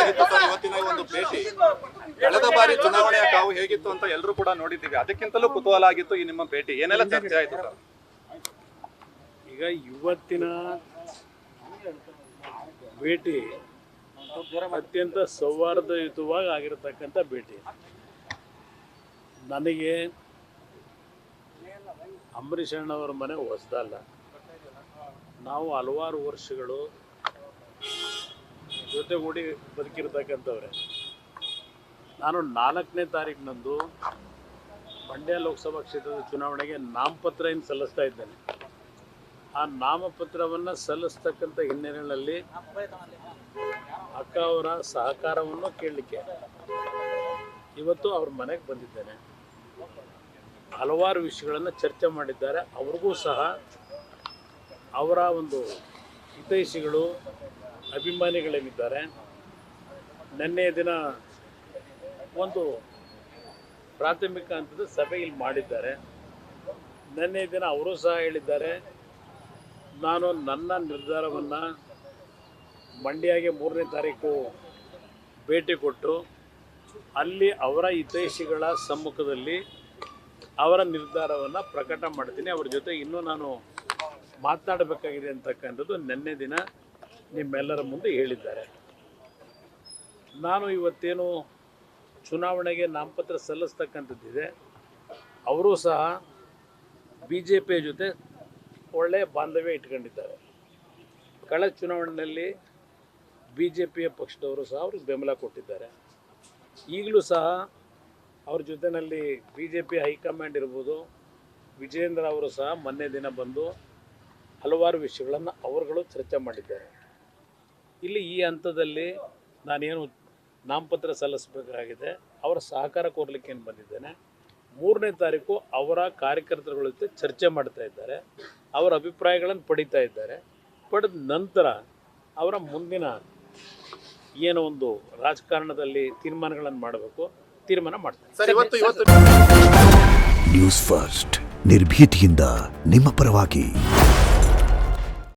ಆಗಿತ್ತು ಸರ್ ಇವತ್ತಿನ ಈ ಒಂದು ಭೇಟಿ. ಕಳೆದ ಬಾರಿ ಚುನಾವಣೆಯ ಕಾವು ಹೇಗಿತ್ತು ಅಂತ ಎಲ್ಲರೂ ಕೂಡ ನೋಡಿದ್ದೀವಿ. ಅದಕ್ಕಿಂತಲೂ ಕುತೂಹಲ ಆಗಿತ್ತು ಈ ನಿಮ್ಮ ಭೇಟಿ. ಏನೆಲ್ಲ ಚರ್ಚೆ ಆಯ್ತು ಸರ್? ಈಗ ಇವತ್ತಿನ ಭೇಟಿ ಅತ್ಯಂತ ಸೌಹಾರ್ದಯುತವಾಗಿ ಆಗಿರತಕ್ಕಂಥ ಭೇಟಿ. ನನಗೆ ಅಂಬರೀಷ್ ಅಣ್ಣವರ ಮನೆ ಹೊಸದಲ್ಲ. ನಾವು ಹಲವಾರು ವರ್ಷಗಳು ಜೊತೆಗೂಡಿ ಬದುಕಿರ್ತಕ್ಕಂಥವ್ರೆ. ನಾನು 4ನೇ ತಾರೀಕಿನಂದು ಮಂಡ್ಯ ಲೋಕಸಭಾ ಕ್ಷೇತ್ರದ ಚುನಾವಣೆಗೆ ನಾಮಪತ್ರ ಸಲ್ಲಿಸ್ತಾ ಇದ್ದೇನೆ. ಆ ನಾಮಪತ್ರವನ್ನು ಸಲ್ಲಿಸ್ತಕ್ಕಂಥ ಹಿನ್ನೆಲೆಯಲ್ಲಿ ಅಕ್ಕ ಅವರ ಸಹಕಾರವನ್ನು ಕೇಳಲಿಕ್ಕೆ ಇವತ್ತು ಅವ್ರ ಮನೆಗೆ ಬಂದಿದ್ದೇನೆ. ಹಲವಾರು ವಿಷಯಗಳನ್ನು ಚರ್ಚೆ ಮಾಡಿದ್ದಾರೆ. ಅವ್ರಿಗೂ ಸಹ ಅವರ ಒಂದು ಹಿತೈಷಿಗಳು ಅಭಿಮಾನಿಗಳೇನಿದ್ದಾರೆ ನಿನ್ನೆಯ ದಿನ ಒಂದು ಪ್ರಾಥಮಿಕ ಹಂತದ ಸಭೆ ಇಲ್ಲಿ ಮಾಡಿದ್ದಾರೆ. ನಿನ್ನೆಯ ದಿನ ಅವರು ಸಹ ಹೇಳಿದ್ದಾರೆ, ನಾನು ನನ್ನ ನಿರ್ಧಾರವನ್ನು ಮಂಡ್ಯಗೆ 3ನೇ ತಾರೀಕು ಭೇಟಿ ಕೊಟ್ಟು ಅಲ್ಲಿ ಅವರ ಹಿತೈಷಿಗಳ ಸಮ್ಮುಖದಲ್ಲಿ ಅವರ ನಿರ್ಧಾರವನ್ನು ಪ್ರಕಟ ಮಾಡ್ತೀನಿ. ಅವ್ರ ಜೊತೆ ಇನ್ನೂ ನಾನು ಮಾತನಾಡಬೇಕಾಗಿದೆ ಅಂತಕ್ಕಂಥದ್ದು ನಿನ್ನೆ ದಿನ ನಿಮ್ಮೆಲ್ಲರ ಮುಂದೆ ಹೇಳಿದ್ದಾರೆ. ನಾನು ಇವತ್ತೇನು ಚುನಾವಣೆಗೆ ನಾಮಪತ್ರ ಸಲ್ಲಿಸ್ತಕ್ಕಂಥದ್ದಿದೆ, ಅವರು ಸಹ BJP ಜೊತೆ ಒಳ್ಳೆಯ ಬಾಂಧವ್ಯ ಇಟ್ಕೊಂಡಿದ್ದಾರೆ. ಕಳೆದ ಚುನಾವಣೆಯಲ್ಲಿ BJPಯ ಪಕ್ಷದವರು ಸಹ ಅವ್ರಿಗೆ ಬೆಂಬಲ ಕೊಟ್ಟಿದ್ದಾರೆ. ಈಗಲೂ ಸಹ ಅವ್ರ ಜೊತೆಯಲ್ಲಿ BJP ಹೈಕಮಾಂಡ್ ಇರ್ಬೋದು, ವಿಜಯೇಂದ್ರ ಅವರು ಸಹ ಮೊನ್ನೆ ದಿನ ಬಂದು ಹಲವಾರು ವಿಷಯಗಳನ್ನು ಅವರುಗಳು ಚರ್ಚೆ ಮಾಡಿದ್ದಾರೆ. ಇಲ್ಲಿ ಈ ಹಂತದಲ್ಲಿ ನಾನೇನು ನಾಮಪತ್ರ ಸಲ್ಲಿಸಬೇಕಾಗಿದೆ, ಅವರ ಸಹಕಾರ ಕೋರಲಿಕ್ಕೆ ಏನು ಬಂದಿದ್ದೇನೆ. 3ನೇ ತಾರೀಕು ಅವರ ಕಾರ್ಯಕರ್ತರುಗಳ ಜೊತೆ ಚರ್ಚೆ ಮಾಡ್ತಾ ಇದ್ದಾರೆ, ಅವರ ಅಭಿಪ್ರಾಯಗಳನ್ನು ಪಡಿತಾ ಇದ್ದಾರೆ. ಪಡೆದ ನಂತರ ಅವರ ಮುಂದಿನ ಏನೋ ಒಂದು ರಾಜಕಾರಣದಲ್ಲಿ ತೀರ್ಮಾನಗಳನ್ನು ಮಾಡಬೇಕು, ತೀರ್ಮಾನ ಮಾಡ್ತಾರೆ. ನ್ಯೂಸ್ ಫಸ್ಟ್ ನಿರ್ಭೀತಿಯಿಂದ ನಿಮ್ಮ ಪರವಾಗಿ.